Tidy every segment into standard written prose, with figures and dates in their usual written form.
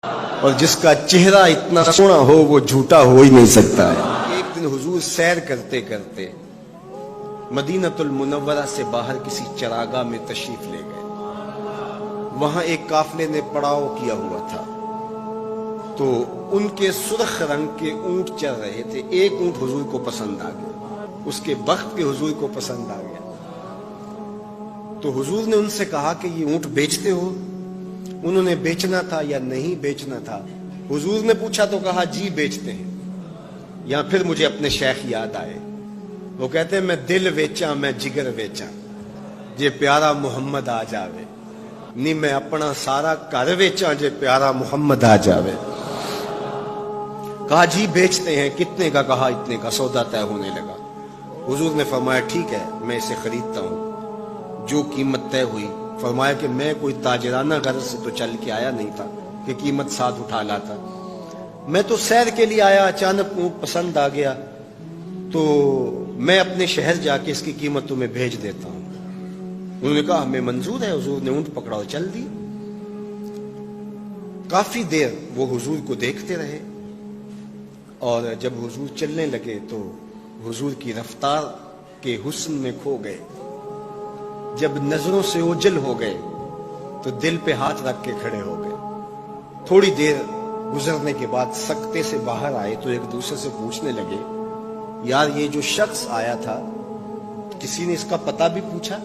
اور جس کا چہرہ اتنا سونا ہو وہ جھوٹا ہو ہی نہیں سکتا ہے۔ ایک دن حضور سیر کرتے کرتے مدینہ المنورہ سے باہر کسی چراگاہ میں تشریف لے گئے۔ وہاں ایک قافلے نے پڑاؤ کیا ہوا تھا، تو ان کے سرخ رنگ کے اونٹ چل رہے تھے۔ ایک اونٹ حضور کو پسند آ گیا، اس کے بخت کے حضور کو پسند آ گیا۔ تو حضور نے ان سے کہا کہ یہ اونٹ بیچتے ہو؟ انہوں نے بیچنا تھا یا نہیں بیچنا تھا؟ حضور نے پوچھا تو کہا جی بیچتے ہیں۔ یا پھر مجھے اپنے شیخ یاد آئے، وہ کہتے ہیں میں دل ویچا میں جگر ویچا جے پیارا محمد آ جاوے، نہیں میں اپنا سارا گھر ویچا جے پیارا محمد آ جاوے۔ کہا جی بیچتے ہیں، کتنے کا؟ کہا اتنے کا۔ سودا طے ہونے لگا۔ حضور نے فرمایا ٹھیک ہے میں اسے خریدتا ہوں۔ جو قیمت طے ہوئی، فرمایا کہ میں کوئی تاجرانہ غرض سے تو چل کے آیا نہیں تھا کہ قیمت ساتھ اٹھا لاتا، میں تو سیر کے لیے آیا، اچانک اونٹ پسند آ گیا تو میں اپنے شہر جا کے اس کی قیمت تمہیں بھیج دیتا ہوں۔ انہوں نے کہا ہمیں منظور ہے۔ حضور نے اونٹ پکڑا اور چل دی۔ کافی دیر وہ حضور کو دیکھتے رہے، اور جب حضور چلنے لگے تو حضور کی رفتار کے حسن میں کھو گئے۔ جب نظروں سے اوجھل ہو گئے تو دل پہ ہاتھ رکھ کے کھڑے ہو گئے۔ تھوڑی دیر گزرنے کے بعد سکتے سے باہر آئے تو ایک دوسرے سے پوچھنے لگے یار یہ جو شخص آیا تھا کسی نے اس کا پتہ بھی پوچھا؟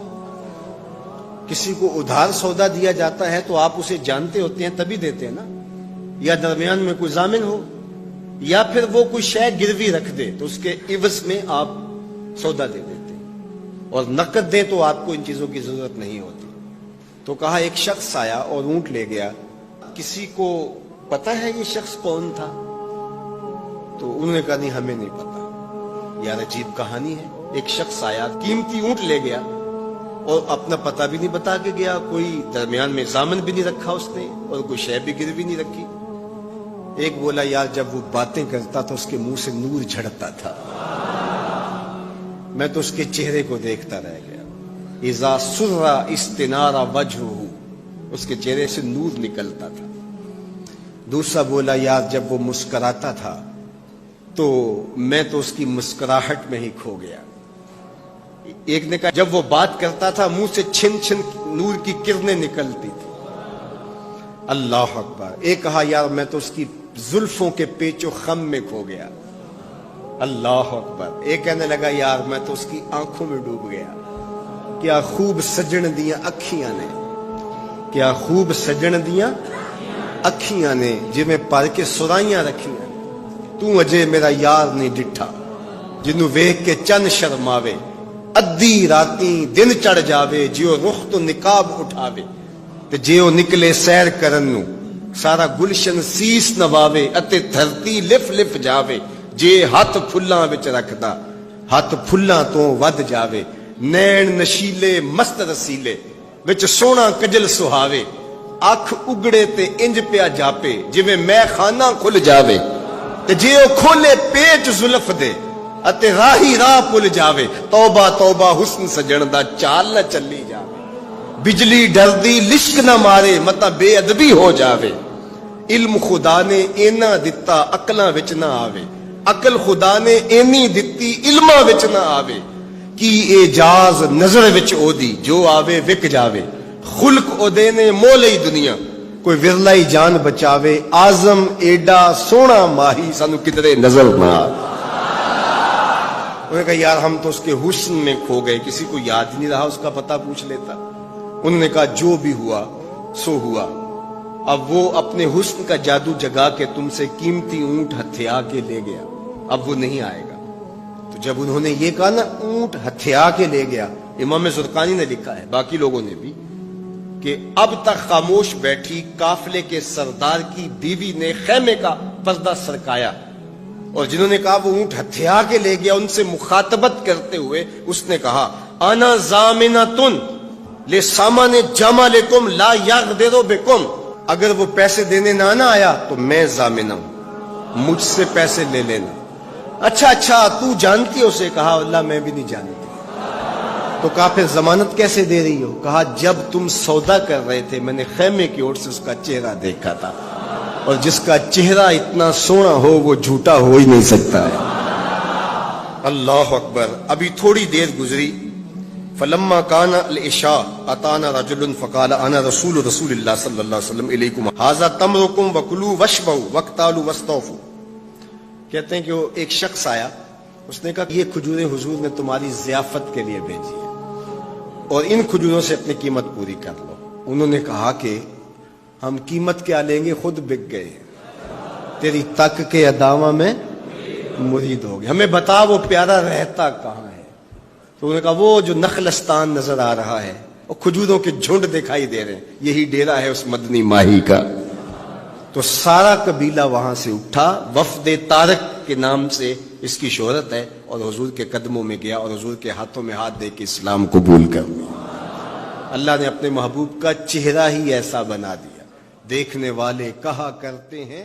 کسی کو ادھار سودا دیا جاتا ہے تو آپ اسے جانتے ہوتے ہیں تبھی دیتے ہیں نا، یا درمیان میں کوئی ضامن ہو، یا پھر وہ کوئی شے گروی رکھ دے تو اس کے عوض میں آپ سودا دے دیتے ہیں، اور نقد دے تو آپ کو ان چیزوں کی ضرورت نہیں ہوتی۔ تو کہا ایک شخص آیا اور اونٹ لے گیا، کسی کو پتہ ہے یہ شخص کون تھا؟ تو انہوں نے کہا نہیں ہمیں نہیں پتا۔ یار عجیب کہانی ہے، ایک شخص آیا قیمتی اونٹ لے گیا اور اپنا پتہ بھی نہیں بتا کے گیا، کوئی درمیان میں ضامن بھی نہیں رکھا اس نے، اور کوئی شے بھی گروی نہیں رکھی۔ ایک بولا یار جب وہ باتیں کرتا تو اس کے منہ سے نور جھڑتا تھا، میں تو اس کے چہرے کو دیکھتا رہ گیا۔ اذا سر استنار وجہہ، اس کے چہرے سے نور نکلتا تھا۔ دوسرا بولا یار جب وہ مسکراتا تھا تو میں تو اس کی مسکراہٹ میں ہی کھو گیا۔ ایک نے کہا جب وہ بات کرتا تھا منہ سے چھن چھن نور کی کرنیں نکلتی تھی۔ اللہ اکبر۔ ایک کہا یار میں تو اس کی زلفوں کے پیچ و خم میں کھو گیا۔ اللہ اکبر۔ ایک کہنے لگا یار میں تو اس کی آنکھوں میں ڈوب گیا۔ کیا خوب سجن دیاں اکھیاں نے، کیا خوب سجن دیاں اکھیاں نے جی میں پر کے سرائیاں رکھیاں، تو اجے میرا یار نہیں ڈٹھا جنوں ویکھ کے چن شرماوے، ادھی راتیں دن چڑھ جاوے جیو رخ تو نقاب اٹھاوے، تے جیو نکلے سیر کرن نو سارا گلشن سیس نواوے، اتے دھرتی لف لف جاوے، جے ہاتھ پھلاں وچ رکھدا ہاتھ پھلاں تو ود جاوے، نین نشیلے مست رسیلے وچ سونا کجل سہاوے، اکھ اگڑے تے انج پیا جاپے جویں میں خانہ کھل جاوے، تے جے او کھولے پیچ زلف دے اتے راہی راہ پل جاوے، توبہ توبہ حسن سجن دا چال نہ چلی جاوے، بجلی ڈردی لشک نہ مارے متا بے ادبی ہو جاوے، علم خدا نے اینا دتا عقلاں وچ نہ آوے، عقل خدا نے اینی دتی علماں وچ نہ آوے، کی اعجاز نظر وچ او دی جو آوے وک جاوے، خلق او دے نے مولئی دنیا کوئی ورلائی جان بچاوے، آزم ایڈا سونا ماہی سانو کدرے نظر نہ آوے۔ انہوں نے کہا یار ہم تو اس کے حسن میں کھو گئے، کسی کو یاد ہی نہیں رہا اس کا پتہ پوچھ لیتا۔ انہوں نے کہا جو بھی ہوا سو ہوا، اب وہ اپنے حسن کا جادو جگا کے تم سے قیمتی اونٹ ہتھیا کے لے گیا، اب وہ نہیں آئے گا۔ تو جب انہوں نے یہ کہا نا اونٹ ہتھیا کے لے گیا، امام زرقانی نے لکھا ہے باقی لوگوں نے بھی کہ اب تک خاموش بیٹھی قافلے کے سردار کی بیوی نے خیمے کا پردہ سرکایا، اور جنہوں نے کہا وہ اونٹ ہتھیا کے لے گیا ان سے مخاطبت کرتے ہوئے اس نے کہا انا ضامنۃ لسامان جمالکم لا یغدر بکم، اگر وہ پیسے دینے نہ آیا تو میں ضامن ہوں، مجھ سے پیسے لے لینا۔ اچھا تو جانتی ہو؟ اسے کہا اللہ میں بھی نہیں جانتی۔ تو کہا پھر ضمانت کیسے دے رہی ہو؟ کہا جب تم سودا کر رہے تھے میں نے خیمے کی اوٹ سے اس کا چہرہ دیکھا تھا۔ اور جس کا چہرہ اتنا سونا ہو وہ جھوٹا ہو ہی نہیں سکتا ہے. اللہ اکبر. ابھی تھوڑی دیر گزری. فلما کان العشاء اتانا رجل فقال انا رسول اللہ صلی اللہ علیہ وسلم الیکم ھذا تمرکم وکلوا واشربوا واقتالوا واستوفوا. کہتے ہیں کہ وہ ایک شخص آیا, اس نے کہا یہ کھجوریں حضور نے تمہاری ضیافت کے لیے بھیجی ہیں اور ان کھجوروں سے اپنی قیمت پوری کر لو. انہوں نے کہا کہ ہم قیمت کیا لیں گے, خود بک گئے, تیری تک کے ادامہ میں مرید ہو گئے, ہمیں بتا وہ پیارا رہتا کہاں ہے. تو انہوں نے کہا وہ جو نخلستان نظر آ رہا ہے, وہ کھجوروں کے جھنڈ دکھائی دے رہے ہیں, یہی ڈیرا ہے اس مدنی ماہی کا. تو سارا قبیلہ وہاں سے اٹھا, وفد طارق کے نام سے اس کی شہرت ہے, اور حضور کے قدموں میں گیا اور حضور کے ہاتھوں میں ہاتھ دے کے اسلام قبول کر لیا. اللہ نے اپنے محبوب کا چہرہ ہی ایسا بنا دیا, دیکھنے والے کہا کرتے ہیں